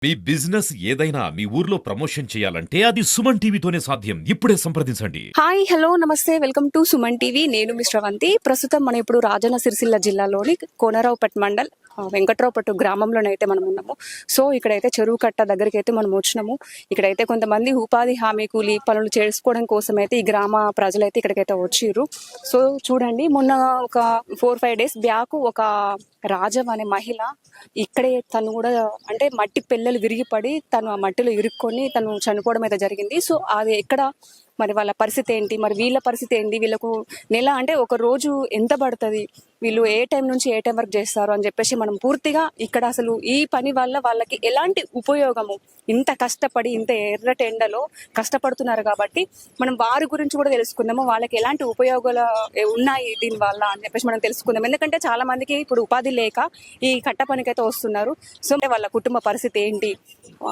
మీ business ఏదైనా మీ ఊర్లో promotion చేయాలంటే అది సుమన్ టీవీతోనే సాధ్యం. ఇప్పుడే సంప్రదించండి. హాయ్ హలో నమస్తే వెల్కమ్ టు సుమన్ టీవీ. నేను మీ శ్రవంతి. ప్రస్తుతం మనం ఇప్పుడు రాజన్న సిరిసిల్ల జిల్లాలోని కోనరావుపేట మండల్ వెంకట్రావుపట్టు గ్రామంలోనైతే మనం ఉన్నాము. సో ఇక్కడైతే చెరువు కట్ట దగ్గరికి అయితే మనం వచ్చినాము. ఇక్కడైతే కొంతమంది ఉపాధి హామీ కూలీ పనులు చేసుకోవడం కోసం అయితే ఈ గ్రామ ప్రజలైతే ఇక్కడికైతే వచ్చిర్రు. సో చూడండి, మొన్న ఒక 4-5 డేస్ బ్యాక్ ఒక రాజవ్ అనే మహిళ ఇక్కడే తను కూడా అంటే మట్టి పెళ్ళలు విరిగిపడి తను ఆ మట్టిలో ఇరుక్కొని తను చనిపోవడం అయితే జరిగింది. సో అది ఎక్కడ మరి వాళ్ళ పరిస్థితి ఏంటి, మరి వీళ్ళ పరిస్థితి ఏంటి, వీళ్ళకు నెల అంటే ఒక రోజు ఎంత పడుతుంది, వీళ్ళు ఏ టైం నుంచి ఏ టైం వరకు చేస్తారు అని చెప్పేసి మనం పూర్తిగా ఇక్కడ అసలు ఈ పని వల్ల వాళ్ళకి ఎలాంటి ఉపయోగము, ఇంత కష్టపడి ఇంత ఎర్రటి ఎండలో కష్టపడుతున్నారు కాబట్టి మనం వారి గురించి కూడా తెలుసుకుందాము. వాళ్ళకి ఎలాంటి ఉపయోగాలు ఉన్నాయి దీని వల్ల అని చెప్పేసి మనం తెలుసుకుందాం. ఎందుకంటే చాలా మందికి ఇప్పుడు ఉపాధి లేక ఈ కట్ట పనికైతే వస్తున్నారు. సో వాళ్ళ కుటుంబ పరిస్థితి ఏంటి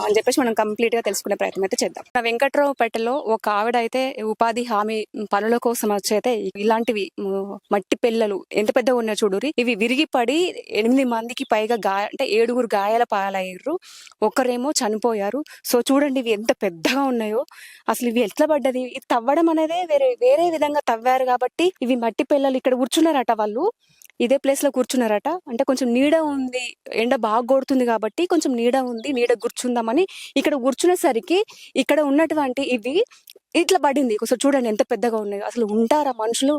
అని చెప్పేసి మనం కంప్లీట్ గా తెలుసుకునే ప్రయత్నం అయితే చేద్దాం. వెంకట్రావుపేటలో ఒక ఆవిడ అయితే ఉపాధి హామీ పనుల కోసం వచ్చైతే ఇలాంటివి మట్టి పిల్లలు ఎంత పెద్దగా ఉన్నాయి చూడురి, ఇవి విరిగిపడి 8 మందికి పైగా అంటే 7 గాయాల పాలయ్యారు, ఒకరేమో చనిపోయారు. సో చూడండి ఇవి ఎంత పెద్దగా ఉన్నాయో. అసలు ఇవి ఎట్లా పడ్డది, ఇది తవ్వడం అనేది వేరే విధంగా తవ్వారు కాబట్టి ఇవి మట్టి పిల్లలు ఇక్కడ కూర్చున్నారట. వాళ్ళు ఇదే ప్లేస్ లో కూర్చున్నారట. అంటే కొంచెం నీడ ఉంది, ఎండ బాగా కొడుతుంది కాబట్టి కొంచెం నీడ ఉంది, నీడ కూర్చుందామని ఇక్కడ కూర్చునేసరికి ఇక్కడ ఉన్నటువంటి ఇవి ఇట్లా పడింది. ఒకసారి చూడండి ఎంత పెద్దగా ఉన్నాయి. అసలు ఉంటారా మనుషులు,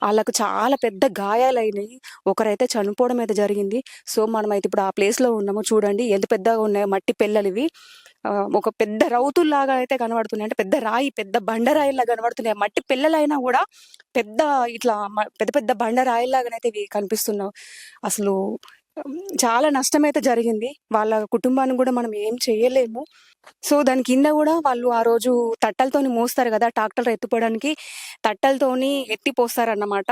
వాళ్ళకు చాలా పెద్ద గాయాలైనాయి, ఒకరైతే చనిపోవడం అయితే జరిగింది. సో మనమైతే ఇప్పుడు ఆ ప్లేస్ లో ఉన్నాము. చూడండి ఎంత పెద్దగా ఉన్నాయి మట్టి పెళ్ళలు ఇవి. ఒక పెద్ద రౌతుల్లాగా అయితే కనబడుతున్నాయి, అంటే పెద్ద రాయి, పెద్ద బండరాయిలాగా కనబడుతున్నాయి. మట్టి పిల్లలైనా కూడా పెద్ద ఇట్లా పెద్ద పెద్ద బండరాయిలాగానైతే ఇవి కనిపిస్తున్నావు. అసలు చాలా నష్టం అయితే జరిగింది. వాళ్ళ కుటుంబాన్ని కూడా మనం ఏం చేయలేము. సో దాని కింద కూడా వాళ్ళు ఆ రోజు తట్టలతోని మోస్తారు కదా, ట్రాక్టర్ ఎత్తుకోవడానికి తట్టలతోని ఎత్తిపోస్తారన్నమాట.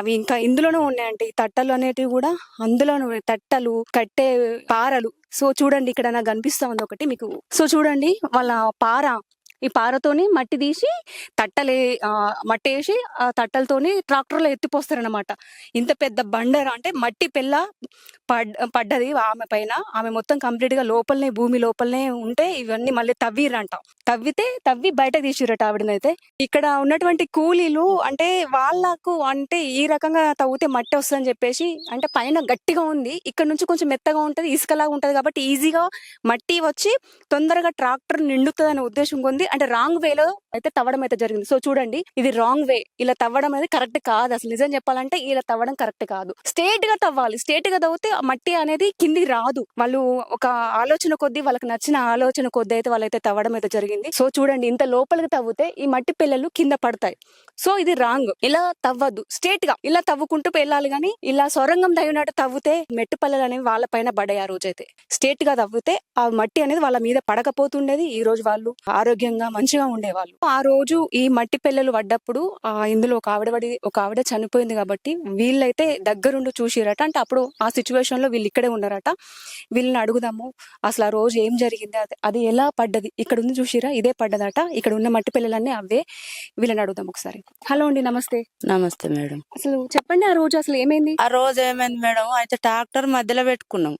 అవి ఇంకా ఇందులోనే ఉన్నాయంటే ఈ తట్టలు అనేటివి కూడా అందులోనే తట్టలు, కట్టే పారలు. సో చూడండి ఇక్కడ నాకు కనిపిస్తా ఉంది ఒకటి మీకు. సో చూడండి వాళ్ళ పార, ఈ పారతోని మట్టి తీసి తట్టలే మట్టి వేసి ఆ తట్టలతోని ట్రాక్టర్లో ఎత్తిపోస్తారనమాట. ఇంత పెద్ద బండర అంటే మట్టి పెళ్ళ పడ్డది ఆమె పైన. ఆమె మొత్తం కంప్లీట్ గా లోపలనే, భూమి లోపలనే ఉంటే ఇవన్నీ మళ్ళీ తవ్విరంట. తవ్వి బయట తీసిరట ఆవిడనైతే. ఇక్కడ ఉన్నటువంటి కూలీలు అంటే వాళ్ళకు అంటే ఈ రకంగా తవ్వితే మట్టి వస్తుందని చెప్పేసి, అంటే పైన గట్టిగా ఉంది, ఇక్కడ నుంచి కొంచెం మెత్తగా ఉంటది, ఇసుకలాగా ఉంటది కాబట్టి ఈజీగా మట్టి వచ్చి తొందరగా ట్రాక్టర్ నిండుతుంది అనే ఉద్దేశం ఉంది. అంటే రాంగ్ వేలో అయితే తవ్వడం అయితే జరిగింది. సో చూడండి ఇది రాంగ్ వే, ఇలా తవ్వడం అనేది కరెక్ట్ కాదు. అసలు నిజం చెప్పాలంటే ఇలా తవ్వడం కరెక్ట్ కాదు. స్ట్రేట్ గా తవ్వాలి, స్ట్రేట్ గా తవ్వితే ఆ మట్టి అనేది కింది రాదు. వాళ్ళు ఒక ఆలోచన కొద్దీ, వాళ్ళకి నచ్చిన ఆలోచన కొద్దీ అయితే వాళ్ళైతే తవ్వడం అయితే జరిగింది. సో చూడండి ఇంత లోపలికి తవ్వితే ఈ మట్టి పిల్లలు కింద పడతాయి. సో ఇది రాంగ్, ఇలా తవ్వద్దు. స్ట్రేట్ గా ఇలా తవ్వుకుంటూ వెళ్ళాలి, కానీ ఇలా సొరంగం తగినట్టు తవ్వితే మెట్టు పల్లెలు అనేవి వాళ్ళ పైన పడ్డాయి. ఆ రోజు అయితే స్ట్రేట్ గా తవ్వితే ఆ మట్టి అనేది వాళ్ళ మీద పడకపోతుండేది. ఈ రోజు వాళ్ళు ఆరోగ్యంగా మంచిగా ఉండేవాళ్ళు. ఆ రోజు ఈ మట్టి పిల్లలు పడ్డప్పుడు ఇందులో ఒక ఆవిడ చనిపోయింది కాబట్టి వీళ్ళైతే దగ్గరుండి చూసిరట. అంటే అప్పుడు ఆ సిచ్యువేషన్ లో వీళ్ళు ఇక్కడే ఉన్నారట. వీళ్ళని అడుగుదాము అసలు ఆ రోజు ఏం జరిగింది, అది ఎలా పడ్డది. ఇక్కడ ఉంది చూసిరా, ఇదే పడ్డదట. ఇక్కడ ఉన్న మట్టి పిల్లలన్నీ అవే. వీళ్ళని అడుగుదాం ఒకసారి. హలో అండి, నమస్తే. నమస్తే మేడం. అసలు చెప్పండి ఆ రోజు అసలు ఏమైంది. ఆ రోజు ఏమైంది మేడం, అయితే ట్రాక్టర్ మధ్యలో పెట్టుకున్నాం.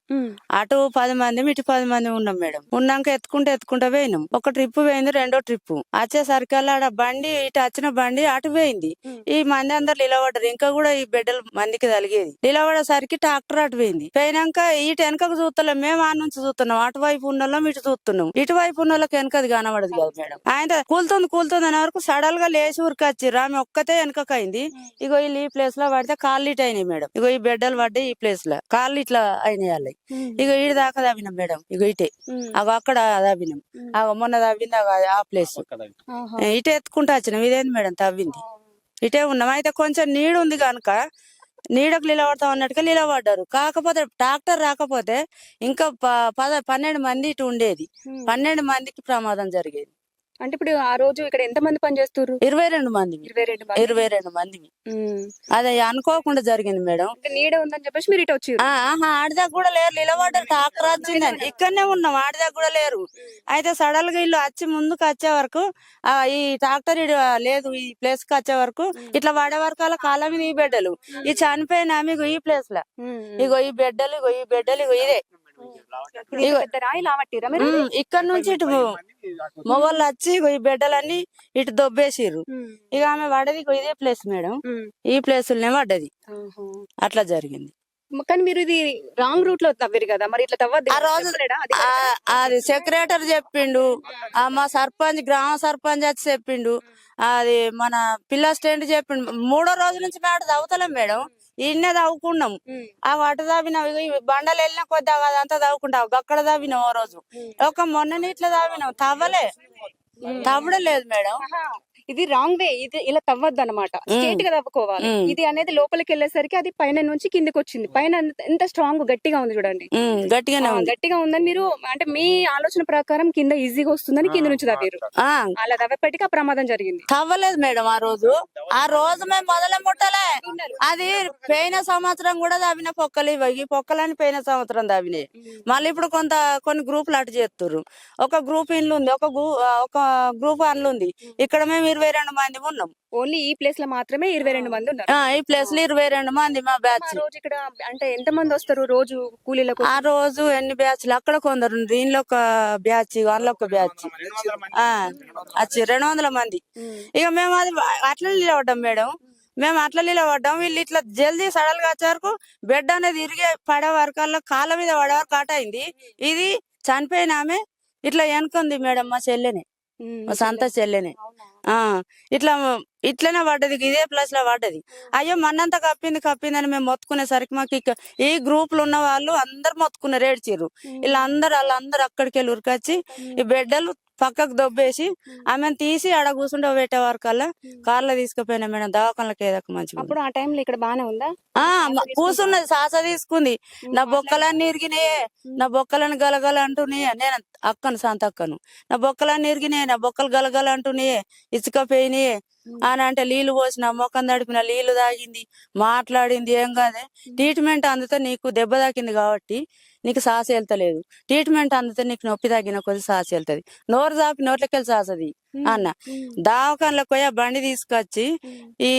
అటు 10 మంది ఇటు 10 మంది ఉన్నాం మేడం. ఉన్నాక ఎత్తుకుంటా పోయినాం. ఒక ట్రిప్ పోయింది, రెండో ట్రిప్ వచ్చేసరికి ఆడ బండి, ఇటు వచ్చిన బండి అటు పోయింది. ఈ మంది అందరు నిలబడ్డారు. ఇంకా కూడా ఈ బిడ్డలు మందికి తలిగేది. నిలబడేసరికి ట్రాక్టర్ అటు పోయింది. పోయినాక ఇటు వెనకకు చూస్తలేం, మేము ఆ నుంచి చూస్తున్నాం. అటువైపు ఉన్న వాళ్ళం ఇటు చూస్తున్నాం. ఇటువైపు ఉన్న వాళ్ళకి వెనకది కనబడదు కదా మేడం. ఆయన కూలుతుంది అనే వరకు సడల్ గా లేచి ఉరికొచ్చిర్రు. ఆమె ఒక్కతే వెనకకైంది. ఇగో వీళ్ళు ఈ ప్లేస్ లో పడితే కాళ్ళు ఇటు అయినాయి మేడం. ఇగో ఈ బిడ్డలు పడ్డాయి ఈ ప్లేస్ లో, కాళ్ళు ఇట్లా అయినాయి వాళ్ళకి. ఇగో ఈడు దాకా తవ్వినాం మేడం. ఇగో ఇటే అగో అక్కడ తవ్వినాం. అగో మొన్న తవ్వింది ఆ ప్లేస్. ఇటే ఎత్తుకుంటా వచ్చినాం. ఇదేంది మేడం తవ్వింది, ఇటే ఉన్నాం. అయితే కొంచెం నీడు ఉంది కనుక నీడకు నిలబడతాం అన్నట్టుగా నిలబడ్డారు. కాకపోతే ట్రాక్టర్ రాకపోతే ఇంకా 12 మంది ఇటు ఉండేది. 12 మందికి ప్రమాదం జరిగేది. అంటే ఇప్పుడు ఆ రోజు ఇక్కడ ఎంత మంది పని చేస్తారు. 22 మంది. 22 మంది. అదే అనుకోకుండా జరిగింది మేడం. నీడ ఉందని చెప్పేసి మీరు ఇటు వచ్చి ఆడిదాకా కూడా లేరు, నిలబడ్డారు. ట్రాక్టర్ వచ్చిందని ఇక్కడనే ఉన్నాం, ఆడిదాకా కూడా లేరు. అయితే సడల్ గా ఇల్లు వచ్చి ముందుకు వచ్చే వరకు ఈ ట్రాక్టర్ లేదు, ఈ ప్లేస్ కి వచ్చే వరకు ఇట్లా వాడే వరకు అలా కాళ్ళ మీద ఈ బిడ్డలు ఈ చనిపోయిన మీకు ఈ ప్లేస్ లో ఇగో ఈ బిడ్డలు ఇగో ఇదే ఇప్పుడు ఇంత పెద్ద రాయి లావట్టిరా మీరు ఇక్కడ నుంచి ఇటు మొగోళ్ళు వచ్చి ఇగో ఈ బిడ్డలన్నీ ఇటు దొబ్బేసిర్రు. ఇక ఆమె పడ్డది ఇగో ఇదే ప్లేస్ మేడం, ఈ ప్లేసులనే పడ్డది. అట్లా జరిగింది. కానీ మీరు ఇది రాంగ్ రూట్ లో తవ్విరు కదా, మరి ఇట్లా తవ్వద్దు ఆ రోజు అది సెక్రటరీ చెప్పిండు, మా సర్పంచ్ గ్రామ సర్పంచ్ వచ్చి చెప్పిండు, అది మన పిల్ల స్టాండ్ చెప్పిండు. 3వ రోజు నుంచి మేము తవ్వుతలేం మేడం, ఇన్నే తవ్వుకున్నాం. ఆ అటు తవ్వినాం, బండలు వెళ్ళిన కొద్ది అదంతా తవ్వుకుంటాం. అక్కడ తవ్వినాం ఓ రోజు, ఒక మొన్న ఇట్లా తవ్వినాం, తవ్వడలేదు మేడం. ఇది రాంగ్ వే, ఇది ఇలా తవ్వద్దు అనమాట, స్ట్రేట్ గా తవ్వుకోవాలి. ఇది అనేది లోపలికి వెళ్ళేసరికి అది పైన నుంచి కిందికి వచ్చింది. పైన ఎంత స్ట్రాంగ్ గట్టిగా ఉంది చూడండి, గట్టిగా ఉందని మీరు అంటే మీ ఆలోచన ప్రకారం కింద ఈజీగా వస్తుందని కింద నుంచి తవ్వారు. అలా తవ్వేపటికి ఆ ప్రమాదం జరిగింది. తవ్వలేదు మేడం ఆ రోజు మేము మొదలే ముట్టలే. అది పోయిన సంవత్సరం కూడా తవ్విన పొక్కలు ఇవి పొక్కలని పోయిన సంవత్సరం తవ్వినాయి. మళ్ళీ ఇప్పుడు కొన్ని గ్రూపులు అటు చేస్తున్నారు. ఒక గ్రూప్ ఇండ్లు ఉంది, ఒక గ్రూప్ అండ్లు ఉంది. ఇక్కడ మేము 22 మంది ఉన్నాం. ఓన్లీ ఈ ప్లేస్ లో మాత్రమే 22 మంది ఉన్నారు. ఈ ప్లేస్ లో 22 మంది మా బ్యాచ్. రోజు ఇక్కడ అంటే ఎంత మంది వస్తారు రోజు కూలీలకు? ఆ రోజు ఎన్ని బ్యాచ్లు, అక్కడ కొందరు దీనిలో ఒక బ్యాచ్, అందులో ఒక బ్యాచ్ వచ్చి 200 మంది. ఇక మేము అది అట్లా నిలబడ్డాం మేడం, మేము అట్లా నిలబడ్డాం. వీళ్ళు ఇట్లా జల్దీ సడల్ గా వచ్చే వరకు బెడ్ అనేది ఇరిగి పడే వరకు కాళ్ళ మీద పడే వరకు కట్ అయింది. ఇది చనిపోయిన ఆమె ఇట్లా వెనుకుంది మేడం, మా చెల్లెనే, మా సొంత చెల్లెనే. ఇట్లనే పడ్డది, ఇదే ప్లేస్ లో పడ్డది. అయ్యో మన్నంతా కప్పిందని మేము మొత్తుకునేసరికి మాకు ఈ గ్రూప్ లో ఉన్న వాళ్ళు అందరు మొత్తుకున్నారు, ఏడ్చిర్రు. వాళ్ళందరూ అక్కడికి వెళ్ళి ఉరికొచ్చి ఈ బిడ్డలు పక్కకు దొబ్బేసి ఆమెను తీసి ఆడ కూర్చుంటే పెట్టే వరకల్లా కార్లో తీసుకుపోయినా మేడం, దవాఖానలకు ఏదక్క మంచిగా. అప్పుడు ఆ టైంలో ఇక్కడ బానే ఉందా? కూర్చున్నది, సాస తీసుకుంది. నా బొక్కలన్నీ ఇరిగినాయే, నా బొక్కలను గలగల అంటున్నాయే. నేను సొంత అక్కను, నా బొక్కలన్నీ ఇరిగినాయి, నా బొక్కలు గలగల అంటున్నాయే, ఇసుక పోయినాయే అని అంటే నీళ్లు పోసిన, మొక్కం తడిపిన, నీళ్లు తాగింది, మాట్లాడింది. ఏం కాదే, ట్రీట్మెంట్ అందితే నీకు దెబ్బ తాకింది కాబట్టి నీకు సాస వెళ్తలేదు, ట్రీట్మెంట్ అందితే నీకు నొప్పి తగ్గిన కొద్ది సాస వెళ్తది, నోరు చాపి నోట్లకెళ్ళి సాసది అన్న. దవాఖానలకు పోయి ఆ బండి తీసుకొచ్చి ఈ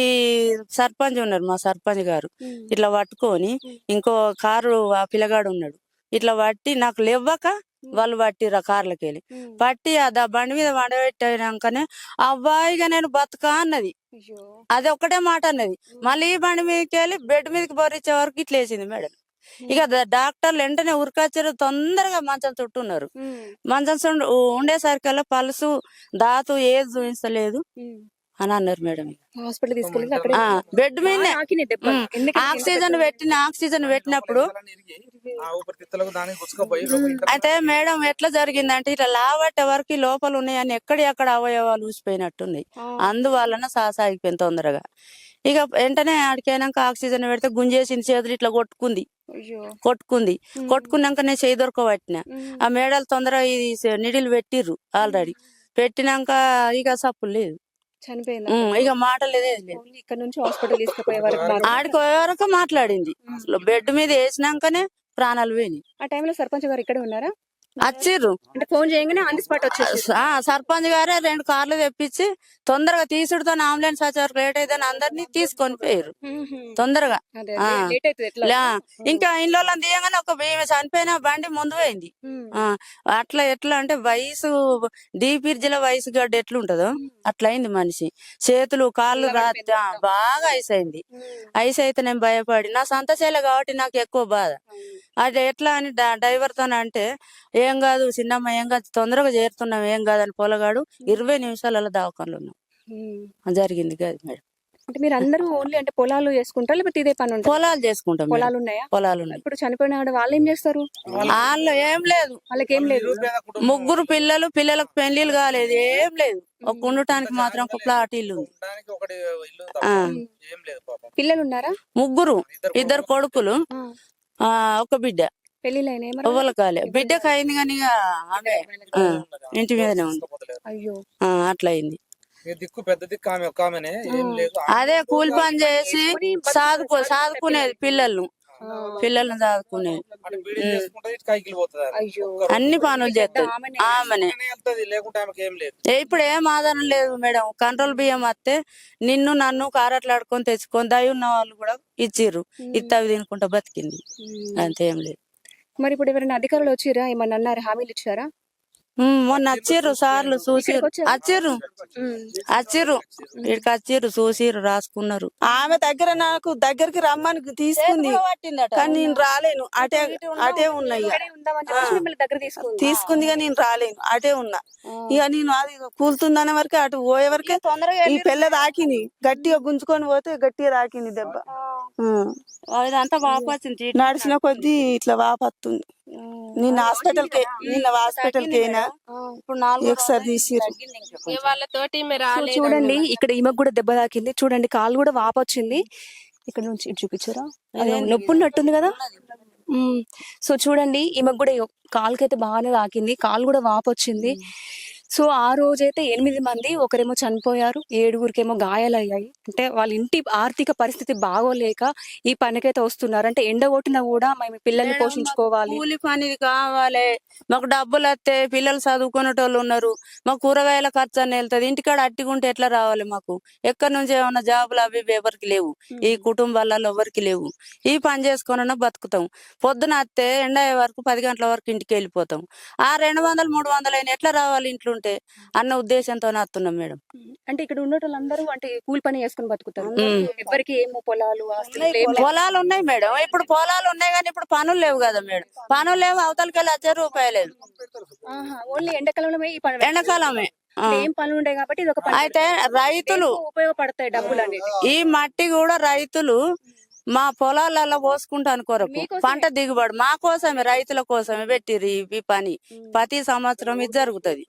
సర్పంచ్ ఉన్నారు, మా సర్పంచ్ గారు, ఇట్లా పట్టుకొని ఇంకో కారు ఆ పిల్లగాడు ఉన్నాడు, ఇట్లా పట్టి నాకు లేవ్వక వాళ్ళు పట్టిర్రు ఆ కార్లకి వెళ్ళి పట్టి ఆ బండి మీద వండబెట్టినాకనే అబ్బాయిగా నేను బతుకా అన్నది. అది ఒక్కటే మాట అన్నది. మళ్ళీ ఈ బండి మీదకి వెళ్ళి బెడ్ మీదకి బొరిచ్చే వరకు ఇట్లా వేసింది మేడం. ఇక డాక్టర్లు వెంటనే ఉరికొచ్చారు, తొందరగా మంచం చుట్టూన్నారు. మంచం ఉండేసరికల్లా పల్సు దాతు ఏది చూపించలేదు అని అన్నారు మేడం. హాస్పిటల్ తీసుకెళ్ళి బెడ్ మీద ఆక్సిజన్ పెట్టినప్పుడు అయితే మేడం ఎట్లా జరిగిందంటే ఇట్లా లావట్టే వరకు లోపల ఉన్నాయని ఎక్కడ అవయవాలు ఊసిపోయినట్టున్నాయి, అందువలన శ్వాస ఆగిపోయింది తొందరగా. ఇక వెంటనే ఆడికైనాక ఆక్సిజన్ పెడితే గుంజేసిన చేతులు ఇట్లా కొట్టుకున్నాక నేను చేయి దొరకబట్టిన. ఆ మేడలు తొందరగా ఇది నిడిలు పెట్టిర్రు ఆల్రెడీ, పెట్టినాక ఇక సప్పులు లేదు, చనిపోయింది. ఇక మాటలేదు. ఇక్కడ నుంచి హాస్పిటల్ తీసుకుపోయే వరకు ఆడికి పోయే వరకు మాట్లాడింది, బెడ్ మీద వేసినాకనే ప్రాణాలు పోయినాయి. ఆ టైంలో సర్పంచ్ గారు ఇక్కడే ఉన్నారా? వచ్చిర్రు, అంటే ఫోన్ చేయగానే ఆన్ ది స్పాట్ వచ్చేసి సర్పంచ్ గారే 2 కార్లు తెప్పించి తొందరగా తీసుడుతో అంబులెన్స్ వచ్చే వరకు లేట్ అయితే అందరినీ తీసుకొని పోయారు తొందరగా. ఇంకా ఇంట్లో తీయగానే ఒక చనిపోయిన బండి ముందు పోయింది. అట్లా ఎట్లా అంటే వయసు డీపిర్జిల వయసు గడ్డ ఎట్లుంటదో అట్లా అయింది మనిషి, చేతులు కాళ్ళు బాగా ఐస్ అయింది. ఐస్ అయితే నేను భయపడి, నా సొంత చేలే కాబట్టి నాకు ఎక్కువ బాధ. అది ఎట్లా అని డ్రైవర్ తో అంటే ఏం కాదు చిన్నమ్మ, ఏం కాదు, తొందరగా చేరుతున్నాం, ఏం కాదని పొలగాడు 20 నిమిషాలలో దవాఖానలో ఉన్నాం. జరిగింది కాదు మేడం. అంటే మీరు అందరూ ఓన్లీ అంటే పొలాలు చేసుకుంటారు లేకపోతే ఇదే పని ఉంటుంది? పొలాలు చేసుకుంటాం. పొలాలు ఉన్నాయా? పొలాలు ఉన్నాయి. ఇప్పుడు చనిపోయిన వాళ్ళు ఏం చేస్తారు? వాళ్ళు ఏం లేదు, వాళ్ళకి ఏం లేదు. 3 పిల్లలకు పెళ్లిళ్ళు కాలేదు, ఏం లేదు. ఒక ఉండటానికి మాత్రం ఒక ప్లాట్ ఇల్లు ఉంది. పిల్లలు ఉన్నారా? 3, 2 కొడుకులు, ఒక బిడ్డ. పెళ్లిళ్ళైనా ఎవరు కాలే, బిడ్డకు అయింది కానీ ఆమె ఇంటి మీదనే ఉంది. అయ్యో, అట్లా అయింది. పెద్ద దిక్కు ఆమె ఒక ఆమెనే, ఏం లేదు. అదే కూలి పని చేసి సాదుకునేది పిల్లలను చదువుకునేది, అన్ని పనులు చేస్తుంది ఆమెనే. ఇప్పుడు ఏం ఆధారం లేదు మేడం, కంట్రోల్ బియ్యం వస్తే నన్ను కారట్లాడుకొని తెచ్చుకొని దయ ఉన్న వాళ్ళు కూడా ఇచ్చిర్రు, ఇత్తవి తినుకుంటా బతికింది, అంతేం లేదు. మరి ఇప్పుడు ఎవరైనా అధికారులు వచ్చిరా ఏమన్నా అన్నారు, హామీలు ఇచ్చారా? మొన్న వచ్చిర్రు సార్లు చూసిర్రు, ఇక్కడికి వచ్చారా? వచ్చిర్రు ఇక్కడికి వచ్చిర్రు చూసిర్రు రాసుకున్నారు. ఆమె దగ్గర నాకు దగ్గరికి రమ్మని తీసుకుంది కానీ నేను రాలేను, అటే ఉన్నా ఇక. ఇక్కడే ఉందామని చెప్పేసి మిమ్మల్ని దగ్గర తీసుకుంది కానీ నేను రాలేను, అటే ఉన్నా. ఇక నేను అది కూలుతుందనే వరకే అటు పోయే వరకే ఈ పిల్ల తాకింది, గట్టిగా గుంజుకొని పోతే గట్టిగా తాకింది దెబ్బ. ఇదంతా వాపు వచ్చింది, నడిచిన కొద్దీ ఇట్లా వాపు వస్తుంది. నిన్న హాస్పిటల్కి అయినా ఒకసారి తీసిర్రు. సో చూడండి ఇక్కడ ఈమెకు కూడా దెబ్బ తాకింది, చూడండి కాలు కూడా వాపొచ్చింది. ఇక్కడ నుంచి ఇటు చూపించారా, నొప్పి ఉన్నట్టుంది కదా. సో చూడండి ఈమెకు కూడా కాలుకైతే బాగానే తాకింది, కాలు కూడా వాపొచ్చింది. సో ఆ రోజైతే 8 మంది, ఒకరేమో చనిపోయారు, 7గురికేమో గాయాలయ్యాయి. అంటే వాళ్ళ ఇంటి ఆర్థిక పరిస్థితి బాగోలేక ఈ పనికైతే వస్తున్నారు. అంటే ఎండ కొట్టినా కూడా మేము పిల్లల్ని పోషించుకోవాలి, కూలి పనికి కావాలి, మాకు డబ్బులు వస్తే పిల్లలు చదువుకునేటోళ్ళు ఉన్నారు, మాకు కూరగాయల ఖర్చు అని వెళ్తుంది, ఇంటికాడ అట్టికుంటే ఎట్లా రావాలి? మాకు ఎక్కడి నుంచి ఏమన్నా జాబులు అవి ఎవరికి లేవు, ఈ కుటుంబాలలో ఎవరికి లేవు. ఈ పని చేసుకున్నా బతుకుతాం. పొద్దున వస్తే ఎండ అయ్యే వరకు 10 గంటల వరకు ఇంటికి వెళ్ళిపోతాం. ఆ 200 300 అయినా ఎట్లా రావాలి ఇంట్లో అన్న ఉద్దేశంతో వస్తున్నాం మేడం. అంటే ఇక్కడ ఉన్న వాళ్ళందరూ అంటే కూలి పని చేసుకుని బతుకుతారు, ఎవరికి ఏమో పొలాలు పొలాలు ఉన్నాయి మేడం. ఇప్పుడు పొలాలు ఉన్నాయి కానీ ఇప్పుడు పనులు లేవు కదా మేడం. పనులు లేవు, అవతలకి వెళ్ళి వచ్చే రూపాయి లేదు. ఓన్లీ ఎండాకాలంలో ఎండాకాలమే ఏం పనులు ఉంటాయి కాబట్టి ఇది ఒక పని. అయితే రైతులు ఉపయోగపడతాయి డబ్బులు అనేది. ఈ మట్టి కూడా రైతులు మా పొలాలలో పోసుకుంటాను కొరకు పంట దిగుబడి మా కోసమే, రైతుల కోసమే పెట్టిర్రు ఈ పని. ప్రతి సంవత్సరం ఇది జరుగుతుంది.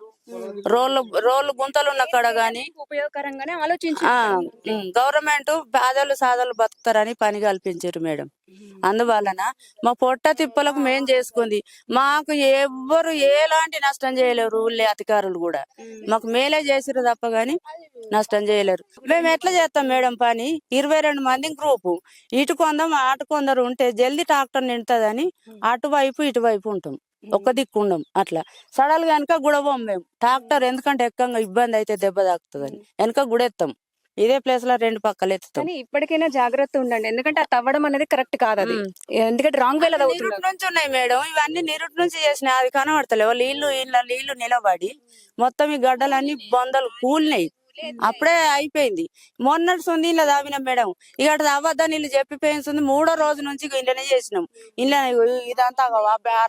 రోళ్ళు గుంతలు ఉన్న కాడ గాని ఉపయోగకరంగానే ఆలోచించి గవర్నమెంట్ పేదలు సాదలు బతుకుతారని పని కల్పించారు మేడం. అందువలన మా పొట్ట తిప్పలకు మేం చేసుకుంది. మాకు ఎవ్వరు ఎలాంటి నష్టం చేయలేరు, ఊళ్ళే అధికారులు కూడా మాకు మేలే చేసిరు తప్ప గాని నష్టం చేయలేరు. మేము ఎట్లా చేస్తాం మేడం పని? 22 మంది గ్రూపు, ఇటు కొందరు అటు కొందరు ఉంటే జల్దీ ట్రాక్టర్ నిండుతుందని అటువైపు ఇటువైపు ఉంటాం, ఒక్క దిక్కుండం. అట్లా సడల్ గా వెనక గుడబోం మేము ట్రాక్టర్, ఎందుకంటే ఎక్కంగా ఇబ్బంది అయితే దెబ్బ తాకుతుందని వెనక గుడెత్తాం. ఇదే ప్లేస్ లో 2 పక్కలు ఎత్తుతాం. ఇప్పటికైనా జాగ్రత్త ఉండండి, ఎందుకంటే ఆ తవ్వడం అనేది కరెక్ట్ కాదు. అది ఎందుకంటే రాంగ్ వేల నుంచి ఉన్నాయి మేడం. ఇవన్నీ నిరుటి నుంచి చేసినాయి, అది కనబడతలేవు. నీళ్లు నిలబడి మొత్తం ఈ గడ్డలన్నీ బొందలు కూలినాయి. అప్పుడే అయిపోయింది. మొన్నటి సొంది ఇలా దావినాం మేడం. ఇక అవ్వద్దా నీళ్ళు చెప్పిపోయింది. 3వ రోజు నుంచి ఇంట్లోనే చేసినాం. ఇంట్లో ఇదంతా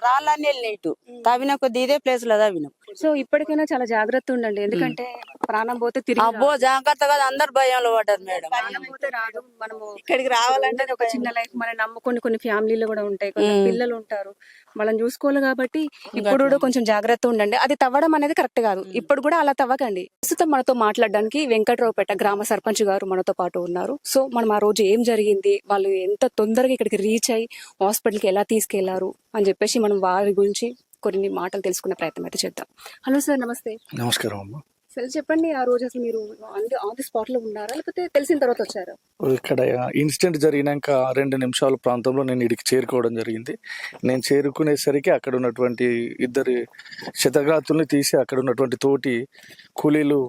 రాళ్ళన్నీ వెళ్ళినట్టు తవ్విన కొద్ది ఇదే ప్లేస్ లో తవ్వినాం. సో ఇప్పటికైనా చాలా జాగ్రత్త ఉండండి, ఎందుకంటే ప్రాణం పోతే తిరిగి అబ్బో జాగ్రత్తగా అందరు భయంలో పడ్డారు మేడం. ప్రాణం పోతే రాదు. మనము ఇక్కడికి రావాలంటే ఒక చిన్న లైఫ్ మనం నమ్ముకొని కొన్ని ఫ్యామిలీలు కూడా ఉంటాయి, కొంచెం పిల్లలు ఉంటారు, వాళ్ళని చూసుకోవాలి. కాబట్టి ఇప్పుడు కూడా కొంచెం జాగ్రత్త ఉండండి. అది తవ్వడం అనేది కరెక్ట్ కాదు, ఇప్పుడు కూడా అలా తవ్వకండి. ప్రస్తుతం మనతో మాట్లాడడానికి వెంకట్రావుపేట గ్రామ సర్పంచ్ గారు మనతో పాటు ఉన్నారు. సో మనం ఆ రోజు ఏం జరిగింది, వాళ్ళు ఎంత తొందరగా ఇక్కడికి రీచ్ అయ్యి హాస్పిటల్కి ఎలా తీసుకెళ్లారు అని చెప్పేసి మనం వారి గురించి కొన్ని మాటలు తెలుసుకునే ప్రయత్నం అయితే చేద్దాం. హలో సార్, నమస్తే. నమస్కారం అమ్మ. సార్ చెప్పండి, ఆ రోజు అసలు మీరు ఆన్ ది స్పాట్ లో ఉన్నారా లేకపోతే తెలిసిన తర్వాత వచ్చారా? ఇక్కడ ఇన్సిడెంట్ జరిగినాక 2 నిమిషాల ప్రాంతంలో నేను ఇడికి చేరుకోవడం జరిగింది. నేను చేరుకునేసరికి అక్కడ ఉన్నటువంటి 2 శతఘాతుల్ని తీసి అక్కడ ఉన్నటువంటి తోటి కూలీలు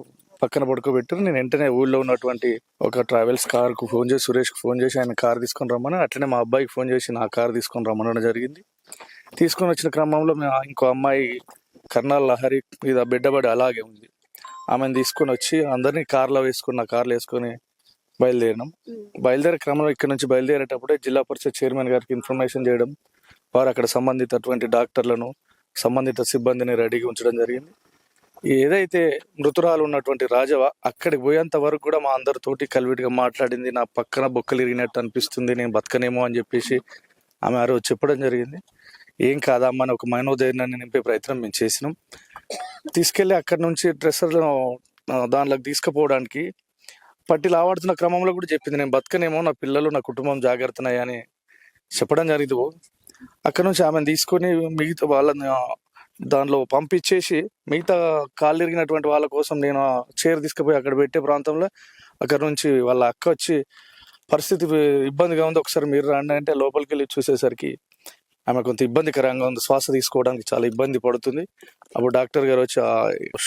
పక్కన పడుకోబెట్టారు. నేను వెంటనే ఊళ్ళో ఉన్నటువంటి ఒక ట్రావెల్స్ కార్కు ఫోన్ చేసి, సురేష్కి ఫోన్ చేసి ఆయన కార్ తీసుకొని రమ్మని, అట్లనే మా అబ్బాయికి ఫోన్ చేసి నా కార్ తీసుకొని రమ్మనడం జరిగింది. తీసుకొని వచ్చిన క్రమంలో ఇంకో అమ్మాయి కర్నాల్ లహరి మీద బిడ్డబడి అలాగే ఉంది. ఆమెను తీసుకొని వచ్చి అందరినీ కార్లో వేసుకొని బయలుదేరినాం. బయలుదేరే క్రమంలో ఇక్కడ నుంచి బయలుదేరేటప్పుడే జిల్లా పరిషత్ చైర్మన్ గారికి ఇన్ఫర్మేషన్ చేయడం, వారు అక్కడ సంబంధితటువంటి డాక్టర్లను సంబంధిత సిబ్బందిని రెడీగా ఉంచడం జరిగింది. ఏదైతే మృతురాలు ఉన్నటువంటి రాజవ అక్కడికి పోయేంత వరకు కూడా మా అందరితోటి కలివిడిగా మాట్లాడింది. నా పక్కన బొక్కలు ఇరిగినట్టు అనిపిస్తుంది, నేను బతకనేమో అని చెప్పేసి ఆమె ఆ రోజు చెప్పడం జరిగింది. ఏం కాదమ్మా అని ఒక మనోధైర్యాన్ని నింపే ప్రయత్నం మేము చేసినాం. తీసుకెళ్లి అక్కడి నుంచి డ్రెస్సర్లో దానిలోకి తీసుకుపోవడానికి పట్టిలు ఆవాడుతున్న క్రమంలో కూడా చెప్పింది, నేను బతకనేమో, నా పిల్లలు నా కుటుంబం జాగ్రత్తనయ్యా అని చెప్పడం జరిగింది. అక్కడ నుంచి ఆమెను తీసుకొని మిగతా వాళ్ళని దానిలో పంపించేసి మిగతా కాళ్ళు ఇరిగినటువంటి వాళ్ళ కోసం నేను చైర్ తీసుకుపోయి అక్కడ పెట్టే ప్రాంతంలో అక్కడ నుంచి వాళ్ళ అక్క వచ్చి పరిస్థితి ఇబ్బందిగా ఉంది, ఒకసారి మీరు రండి అంటే లోపలికి వెళ్ళి చూసేసరికి ఆమె కొంత ఇబ్బందికరంగా ఉంది, శ్వాస తీసుకోవడానికి చాలా ఇబ్బంది పడుతుంది. అప్పుడు డాక్టర్ గారు వచ్చి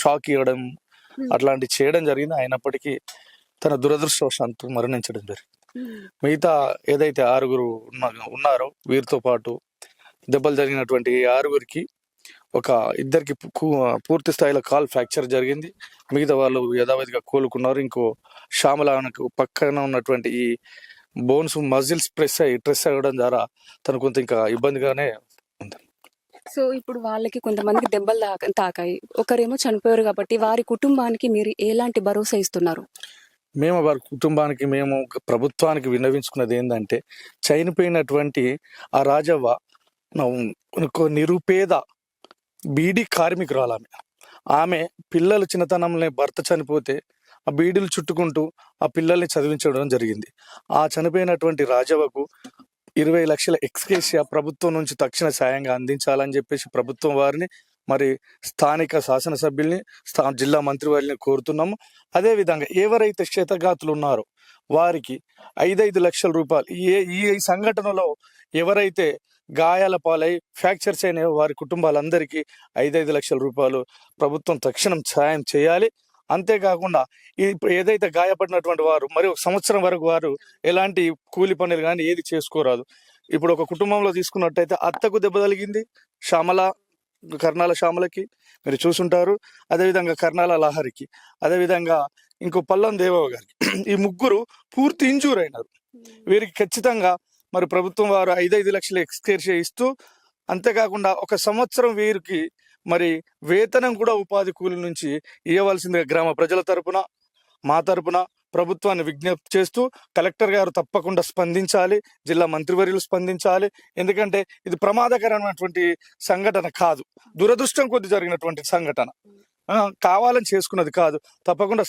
షాక్ ఇవ్వడం అట్లాంటివి చేయడం జరిగింది. అయినప్పటికీ తన దురదృష్టవశాత్తు మరణించడం జరిగింది. మిగతా ఏదైతే 6 ఉన్నారో వీరితో పాటు దెబ్బలు జరిగినటువంటి ఈ 6గురికి ఒక ఇద్దరికి పూర్తి స్థాయిలో కాల్ ఫ్రాక్చర్ జరిగింది. మిగతా వాళ్ళు యథావిధిగా కోలుకున్నారు. ఇంకో శ్యామలకు పక్కన ఉన్నటువంటి ఈ బోన్స్ మజిల్స్ ట్రెస్ అవ్వడం ద్వారా తను కొంత ఇంకా ఇబ్బందిగానే ఉంది. సో ఇప్పుడు వాళ్ళకి కొంతమందికి దెబ్బలు తాకాయి, ఒకరేమో చనిపోయారు కాబట్టి వారి కుటుంబానికి మీరు ఎలాంటి భరోసా ఇస్తున్నారు? మేము వారి కుటుంబానికి మేము ప్రభుత్వానికి విన్నవించుకున్నది ఏంటంటే, చనిపోయినటువంటి ఆ రాజవ్వ నిరుపేద బీడీ కార్మికురాలు. ఆమె పిల్లలు చిన్నతనంలో భర్త చనిపోతే ఆ బీడీలు చుట్టుకుంటూ ఆ పిల్లల్ని చదివించడం జరిగింది. ఆ చనిపోయినటువంటి రాజవ్వకు 20 లక్షల ఎక్స్గ్రేషియా ప్రభుత్వం నుంచి తక్షణ సాయంగా అందించాలని చెప్పేసి ప్రభుత్వం వారిని, మరి స్థానిక శాసనసభ్యుల్ని, జిల్లా మంత్రి వారిని కోరుతున్నాము. అదేవిధంగా ఎవరైతే క్షతగాతులు ఉన్నారో వారికి 5 లక్షల రూపాయలు, ఈ సంఘటనలో ఎవరైతే గాయాల పాలై ఫ్రాక్చర్స్ అయిన వారి కుటుంబాలందరికీ 5 లక్షల రూపాయలు ప్రభుత్వం తక్షణం సాయం చేయాలి. అంతేకాకుండా ఇప్పుడు ఏదైతే గాయపడినటువంటి వారు మరి 1 సంవత్సరం వరకు వారు ఎలాంటి కూలి పనులు కానీ ఏది చేసుకోరాదు. ఇప్పుడు ఒక కుటుంబంలో తీసుకున్నట్టయితే అత్తకు దెబ్బ తగిలింది, కర్ణాల శ్యామలకి మీరు చూసుంటారు, అదేవిధంగా కర్ణాల లహరికి, అదేవిధంగా ఇంకో పల్లం దేవవ గారికి, ఈ ముగ్గురు పూర్తి ఇంజూర్ అయినారు. వీరికి ఖచ్చితంగా మరి ప్రభుత్వం వారు 5 లక్షలు ఎక్స్గ్రేషియా ఇస్తూ, అంతేకాకుండా 1 సంవత్సరం వీరికి మరి వేతనం కూడా ఉపాధి కూలి నుంచి ఇవ్వవలసిందిగా గ్రామ ప్రజల తరపున, మా తరపున ప్రభుత్వాన్ని విజ్ఞప్తి చేస్తూ, కలెక్టర్ గారు తప్పకుండా స్పందించాలి, జిల్లా మంత్రివర్యులు స్పందించాలి. ఎందుకంటే ఇది ప్రమాదకరమైనటువంటి సంఘటన కాదు, దురదృష్టం కొద్ది జరిగినటువంటి సంఘటన, కావాలని చేసుకున్నది కాదు. తప్పకుండా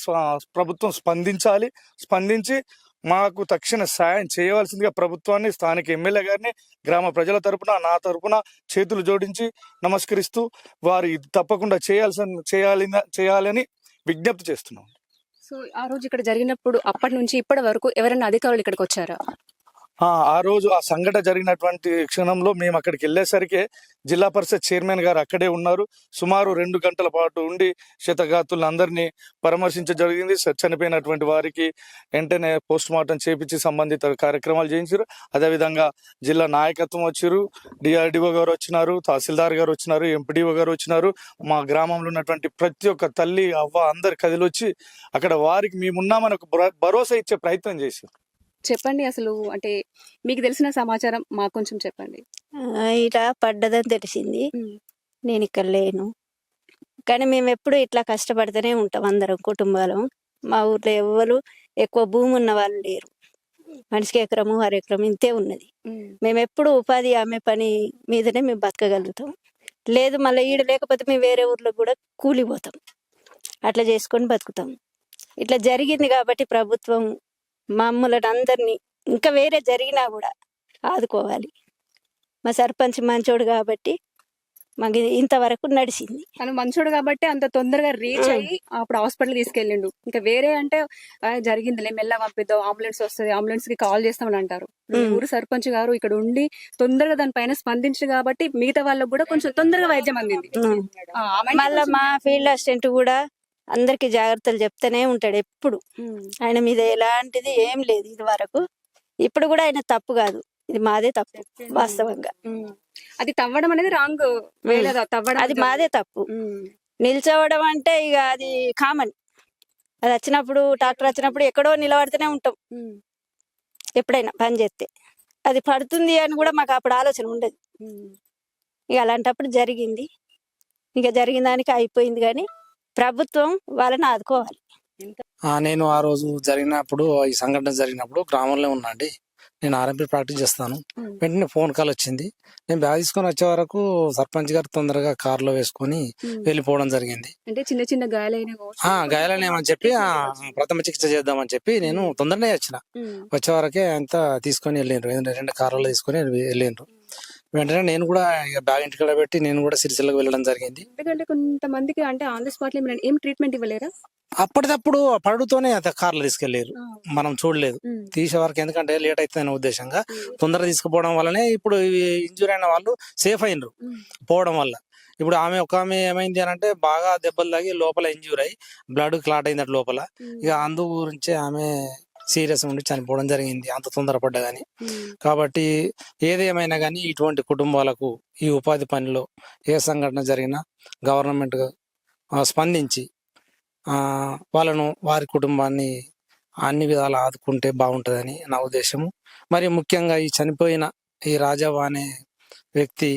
ప్రభుత్వం స్పందించి మాకు తక్షణ సాయం చేయవలసిందిగా ప్రభుత్వాన్ని, స్థానిక ఎమ్మెల్యే గారిని గ్రామ ప్రజల తరపున, నా తరపున చేతులు జోడించి నమస్కరిస్తూ వారి తప్పకుండా చేయాలని విజ్ఞప్తి చేస్తున్నాం. సో ఆ రోజు ఇక్కడ జరిగినప్పుడు అప్పటి నుంచి ఇప్పటి వరకు ఎవరైనా అధికారులు ఇక్కడికి వచ్చారా? ఆ రోజు ఆ సంఘటన జరిగినటువంటి క్షణంలో మేము అక్కడికి వెళ్ళేసరికి జిల్లా పరిషత్ చైర్మన్ గారు అక్కడే ఉన్నారు. సుమారు 2 గంటల పాటు ఉండి క్షతగాతులను అందరినీ పరామర్శించడం జరిగింది. చనిపోయినటువంటి వారికి వెంటనే పోస్ట్ మార్టం చేపించి సంబంధిత కార్యక్రమాలు చేయించారు. అదేవిధంగా జిల్లా నాయకత్వం వచ్చారు, డిఆర్డిఓ గారు వచ్చినారు, తహసీల్దార్ గారు వచ్చినారు, ఎంపీడీఓ గారు వచ్చినారు. మా గ్రామంలో ఉన్నటువంటి ప్రతి ఒక్క తల్లి, అవ్వ అందరు కదిలొచ్చి అక్కడ వారికి మేమున్నామని ఒక భరోసా ఇచ్చే ప్రయత్నం చేశారు. చెప్పండి, అసలు అంటే మీకు తెలిసిన సమాచారం మాకు కొంచెం చెప్పండి. ఇలా పడ్డదని తెలిసింది. నేను ఇక్కడ లేను, కానీ మేము ఎప్పుడు ఇట్లా కష్టపడితేనే ఉంటాం అందరం కుటుంబాలు. మా ఊర్లో ఎవ్వరు ఎక్కువ భూమి ఉన్న వాళ్ళు లేరు, మనిషికి 1 ఎకరం 1.5 ఎకరం ఇంతే ఉన్నది. మేము ఎప్పుడు ఉపాధి ఆమె పని మీదనే మేము బతకగలుగుతాం. లేదు మళ్ళీ ఈడ లేకపోతే మేము వేరే ఊర్లో కూడా కూలిపోతాం, అట్లా చేసుకొని బతుకుతాం. ఇట్లా జరిగింది కాబట్టి ప్రభుత్వం మమ్మల్ని అందరినీ, ఇంకా వేరే జరిగినా కూడా ఆదుకోవాలి. మా సర్పంచ్ మంచోడు కాబట్టి మాకు ఇంతవరకు నడిచింది. తను మంచోడు కాబట్టి అంత తొందరగా రీచ్ అయ్యి అప్పుడు హాస్పిటల్ తీసుకెళ్ళిండు. ఇంకా వేరే అంటే జరిగిందిలే, మెల్ల పంపిద్దాం, అంబులెన్స్ వస్తుంది, అంబులెన్స్ కి కాల్ చేస్తామని అంటారు. ఊరు సర్పంచ్ గారు ఇక్కడ ఉండి తొందరగా దానిపైన స్పందించారు కాబట్టి మిగతా వాళ్ళకు కూడా కొంచెం తొందరగా వైద్యం అందింది. మళ్ళా మా ఫీల్డ్ అసిస్టెంట్ కూడా అందరికి జాగ్రత్తలు చెప్తూనే ఉంటాడు ఎప్పుడు. ఆయన మీద ఎలాంటిది ఏం లేదు ఇది వరకు. ఇప్పుడు కూడా ఆయన తప్పు కాదు, ఇది మాదే తప్పు వాస్తవంగా. అది తవ్వడం అనేది రాంగ్, అది మాదే తప్పు. నిల్చోవడం అంటే ఇక అది కామన్. అది వచ్చినప్పుడు ట్రాక్టర్ వచ్చినప్పుడు ఎక్కడో నిలబడితేనే ఉంటాం ఎప్పుడైనా పని చేస్తే. అది పడుతుంది అని కూడా మాకు అప్పుడు ఆలోచన ఉండదు. ఇక అలాంటప్పుడు జరిగింది, ఇక జరిగిన దానికి అయిపోయింది. కానీ ప్రభుత్వం వాళ్ళని ఆదుకోవాలి. నేను ఆ రోజు జరిగినప్పుడు, ఈ సంఘటన జరిగినప్పుడు గ్రామంలో ఉన్నా అండి. నేను ఆర్ఎంపీ ప్రాక్టీస్ చేస్తాను. వెంటనే ఫోన్ కాల్ వచ్చింది. నేను బ్యాగ్ తీసుకొని వచ్చే వరకు సర్పంచ్ గారు తొందరగా కారులో వేసుకొని వెళ్ళిపోవడం జరిగింది. అంటే చిన్న చిన్న గాయాలనేమని చెప్పి ప్రథమ చికిత్స చేద్దామని చెప్పి నేను తొందరనే వచ్చే వరకే అంతా తీసుకొని వెళ్ళిండ్రు. 2 కార్లలో తీసుకొని వెళ్ళిండ్రు. వెంటనే నేను కూడా బ్యాగ్ ఇంటికాడ పెట్టి నేను కూడా సిరిసిల్లకు వెళ్ళడం జరిగింది. ఎందుకంటే కొంతమందికి అంటే ఆన్ ది స్పాట్ లో ఏం ట్రీట్మెంట్ ఇవ్వలేరా? అప్పటిదప్పుడు పడుతూనే కార్లో తీసుకెళ్లారు, మనం చూడలేదు తీసే వరకు. ఎందుకంటే లేట్ అవుతుందనే ఉద్దేశంగా తొందరగా తీసుకుపోవడం వల్లనే ఇప్పుడు ఇంజూరీ అయిన వాళ్ళు సేఫ్ అయినరు పోవడం వల్ల. ఇప్పుడు ఆమె ఏమైంది అని అంటే బాగా దెబ్బలు తాగి లోపల ఇంజూరీ అయ్యి బ్లడ్ క్లాట్ అయిందట లోపల. ఇక అందు గురించి ఆమె సీరియస్ ఉండి చనిపోవడం జరిగింది, అంత తొందరపడ్డా కానీ. కాబట్టి ఏదేమైనా కానీ ఇటువంటి కుటుంబాలకు ఈ ఉపాధి పనిలో ఏ సంఘటన జరిగినా గవర్నమెంట్ స్పందించి వాళ్ళను వారి కుటుంబాన్ని అన్ని విధాలు ఆదుకుంటే బాగుంటుందని నా ఉద్దేశము. మరి ముఖ్యంగా ఈ చనిపోయిన ఈ రాజవ్వ అనే వ్యక్తి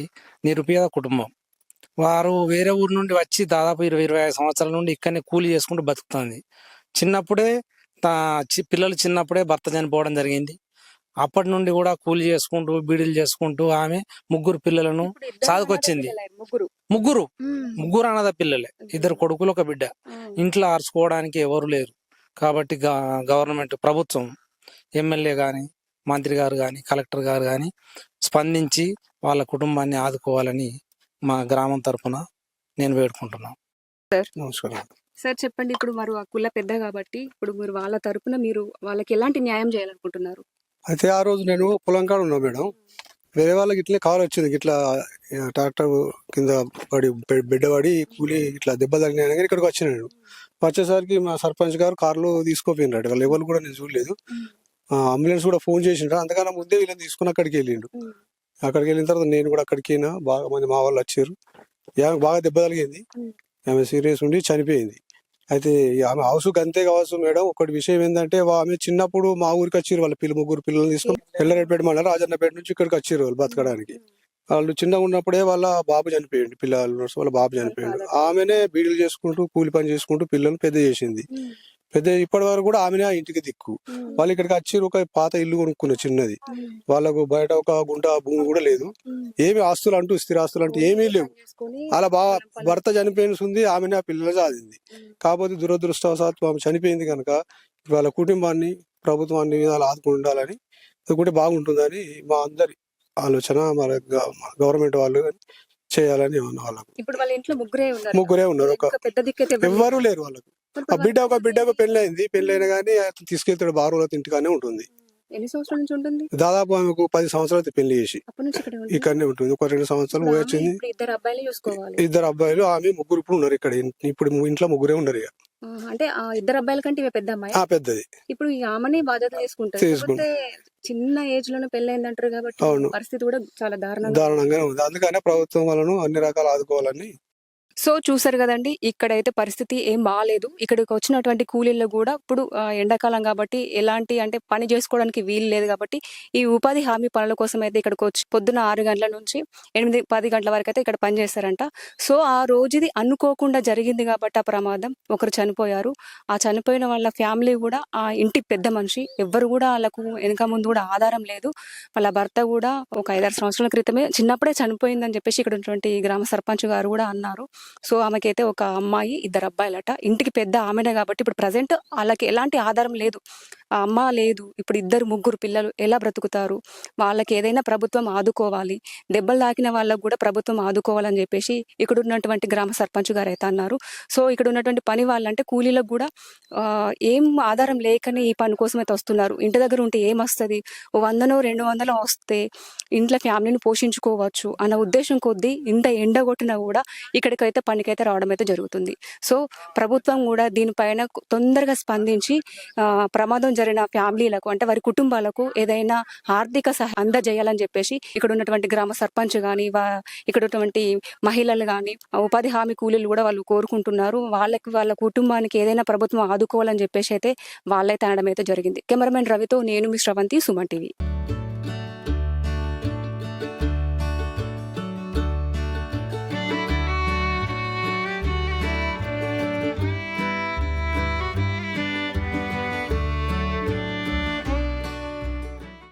నిరుపేద కుటుంబం. వారు వేరే ఊరు నుండి వచ్చి దాదాపు 20-25 సంవత్సరాల నుండి ఇక్కడనే కూలి చేసుకుంటూ బతుకుతుంది. చిన్నప్పుడే పిల్లలు చిన్నప్పుడే భర్త చనిపోవడం జరిగింది. అప్పటి నుండి కూడా కూలి చేసుకుంటూ బీడీలు చేసుకుంటూ ఆమె 3 పిల్లలను సాదుకొచ్చింది. ముగ్గురు అనాథ పిల్లలే, 2 కొడుకులు 1 బిడ్డ. ఇంట్లో అరుచుకోవడానికి ఎవరు లేరు. కాబట్టి గవర్నమెంట్ ప్రభుత్వం, ఎమ్మెల్యే కానీ, మంత్రి గారు కానీ, కలెక్టర్ గారు కానీ స్పందించి వాళ్ళ కుటుంబాన్ని ఆదుకోవాలని మా గ్రామం తరఫున నేను వేడుకుంటున్నాను. నమస్కారం సార్. చెప్పండి, ఇప్పుడు మరి ఆ కుల పెద్ద కాబట్టి ఇప్పుడు మీరు వాళ్ళ తరపున మీరు వాళ్ళకి ఎలాంటి న్యాయం చేయాలనుకుంటున్నారు? అయితే ఆ రోజు నేను పొలం కాడ ఉన్నా మేడం. వేరే వాళ్ళకి ఇట్లే కాల్ వచ్చింది, ఇట్లా ట్రాక్టర్ కింద పడి బిడ్డపడి కూలి ఇట్లా దెబ్బ తగిలినా కానీ ఇక్కడికి వచ్చినాడు. వచ్చేసరికి మా సర్పంచ్ గారు కార్లో తీసుకోపోయినాడు. వాళ్ళు ఎవరు కూడా నేను చూడలేదు. అంబులెన్స్ కూడా ఫోన్ చేసిండ్రు. అంతకన్నా ముందే వీళ్ళని తీసుకుని అక్కడికి వెళ్ళిండు. అక్కడికి వెళ్ళిన తర్వాత నేను కూడా అక్కడికి అయినా, బాగా మంది మా వాళ్ళు వచ్చారు. ఆమె బాగా దెబ్బ తగిలింది, ఆమె సీరియస్ ఉండి చనిపోయింది. అయితే ఆమె హౌస్కి అంతే కావచ్చు మేడం. ఒకటి విషయం ఏంటంటే ఆమె చిన్నప్పుడు మా ఊరికి వచ్చారు, వాళ్ళ 3 పిల్లలు తీసుకొని ఎల్లరెడ్డిపేట మండలం రాజన్నపేట నుంచి ఇక్కడికి వచ్చారు వాళ్ళు బతకడానికి. వాళ్ళు చిన్నగా ఉన్నప్పుడే వాళ్ళ బాబు చనిపోయింది, పిల్లలు వాళ్ళ బాబు చనిపోయింది. ఆమెనే బీడీలు చేసుకుంటూ కూలి పని చేసుకుంటూ పిల్లలు పెద్ద చేసింది. ఇప్పటి వరకు కూడా ఆమెనే ఆ ఇంటికి దిక్కు. వాళ్ళు ఇక్కడికి వచ్చి ఒక పాత ఇల్లు కొనుక్కున్న చిన్నది. వాళ్ళకు బయట ఒక గుంట భూమి కూడా లేదు. ఏమి ఆస్తులు అంటూ స్థిరాస్తులు అంటూ ఏమీ లేవు. అలా భర్త చనిపోయింది, ఆమెనే ఆ పిల్లలు సాధింది. కాకపోతే దురదృష్టవశాత్తు ఆమె చనిపోయింది కనుక వాళ్ళ కుటుంబాన్ని ప్రభుత్వం అన్ని విధాలు ఆదుకుండాలని, అనుకుంటే బాగుంటుందని మా అందరి ఆలోచన. మన గవర్నమెంట్ వాళ్ళు చేయాలని వాళ్ళకు. ఇప్పుడు వాళ్ళ ఇంట్లో ముగ్గురే ఉన్నారు. ఒక పెద్ద దిక్కైతే ఎవ్వరూ లేరు వాళ్ళకు. ఒక బిడ్డకు పెళ్ళైంది. పెళ్ళైనా కానీ తీసుకెళ్తాడు, బారులో ఇంటికానే ఉంటుంది. ఎన్ని సంవత్సరాల నుంచి ఉంటుంది? దాదాపు ఆమెకు 10 సంవత్సరాలు పెళ్లి చేసి ఇక్కడనే ఉంటుంది. ఒక 2 సంవత్సరాలు వచ్చింది. 2 అబ్బాయిలు, ఆమె 3 ఇప్పుడు ఉన్నారు ఇక్కడ. ఇప్పుడు ఇంట్లో 3 ఉన్నారు. ఇక అంటే ఆ 2 అబ్బాయిల కంటే పెద్ద అమ్మాయి పెద్దది. ఇప్పుడు ఆమెనే బాధ్యత తీసుకుంటారు. చిన్న ఏజ్ లోనే పెళ్ళైంది అంటారు కాబట్టి పరిస్థితి కూడా చాలా దారుణంగానే ఉంది. అందుకనే ప్రభుత్వం వాళ్ళను అన్ని రకాలు ఆదుకోవాలని. సో చూసారు కదండి, ఇక్కడైతే పరిస్థితి ఏం బాగాలేదు. ఇక్కడికి వచ్చినటువంటి కూలీళ్ళు కూడా ఇప్పుడు ఎండాకాలం కాబట్టి ఎలాంటి అంటే పని చేసుకోవడానికి వీలు లేదు కాబట్టి ఈ ఉపాధి హామీ పనుల కోసం అయితే ఇక్కడికి వచ్చి పొద్దున 6 గంటల నుంచి 8-10 గంటల వరకు అయితే ఇక్కడ పని చేస్తారంట. సో ఆ రోజుది అనుకోకుండా జరిగింది కాబట్టి ఆ ప్రమాదం, ఒకరు చనిపోయారు. ఆ చనిపోయిన వాళ్ళ ఫ్యామిలీ కూడా ఆ ఇంటి పెద్ద మనిషి, ఎవ్వరు కూడా వాళ్ళకు వెనక ముందు కూడా ఆధారం లేదు. వాళ్ళ భర్త కూడా ఒక 5-6 సంవత్సరాల క్రితమే చిన్నప్పుడే చనిపోయిందని చెప్పేసి ఇక్కడ ఉన్నటువంటి గ్రామ సర్పంచ్ గారు కూడా అన్నారు. సో ఆమెకైతే ఒక అమ్మాయి 2 అబ్బాయిలట. ఇంటికి పెద్ద ఆమెనే కాబట్టి ఇప్పుడు ప్రజెంట్ వాళ్ళకి ఎలాంటి ఆధారం లేదు, ఆ అమ్మ లేదు. ఇప్పుడు 2-3 పిల్లలు ఎలా బ్రతుకుతారు? వాళ్ళకి ఏదైనా ప్రభుత్వం ఆదుకోవాలి, దెబ్బలు తాకిన వాళ్ళకు కూడా ప్రభుత్వం ఆదుకోవాలని చెప్పేసి ఇక్కడ ఉన్నటువంటి గ్రామ సర్పంచ్ గారు అయితే అన్నారు. సో ఇక్కడ ఉన్నటువంటి పని వాళ్ళంటే కూలీలకు కూడా ఏం ఆధారం లేకనే ఈ పని కోసం అయితే వస్తున్నారు. ఇంటి దగ్గర ఉంటే ఏం వస్తుంది, 100-200 వస్తే ఇంట్లో ఫ్యామిలీని పోషించుకోవచ్చు అన్న ఉద్దేశం కొద్దీ ఇంత ఎండ కొట్టినా కూడా ఇక్కడికైతే పనికైతే రావడం అయితే జరుగుతుంది. సో ప్రభుత్వం కూడా దీనిపైన తొందరగా స్పందించి ప్రమాదం జరిగిన ఫ్యామిలీలకు అంటే వారి కుటుంబాలకు ఏదైనా ఆర్థిక సహాయం అందజేయాలని చెప్పేసి ఇక్కడ ఉన్నటువంటి గ్రామ సర్పంచ్ కానీ ఇక్కడ ఉన్నటువంటి మహిళలు కానీ ఉపాధి హామీ కూలీలు కూడా వాళ్ళు కోరుకుంటున్నారు. వాళ్ళ కుటుంబానికి ఏదైనా ప్రభుత్వం ఆదుకోవాలని చెప్పేసి అయితే వాళ్ళైతే అనడం అయితే జరిగింది. కెమెరామెన్ రవితో నేను మీ శ్రవంతి, సుమన్ టీవీ.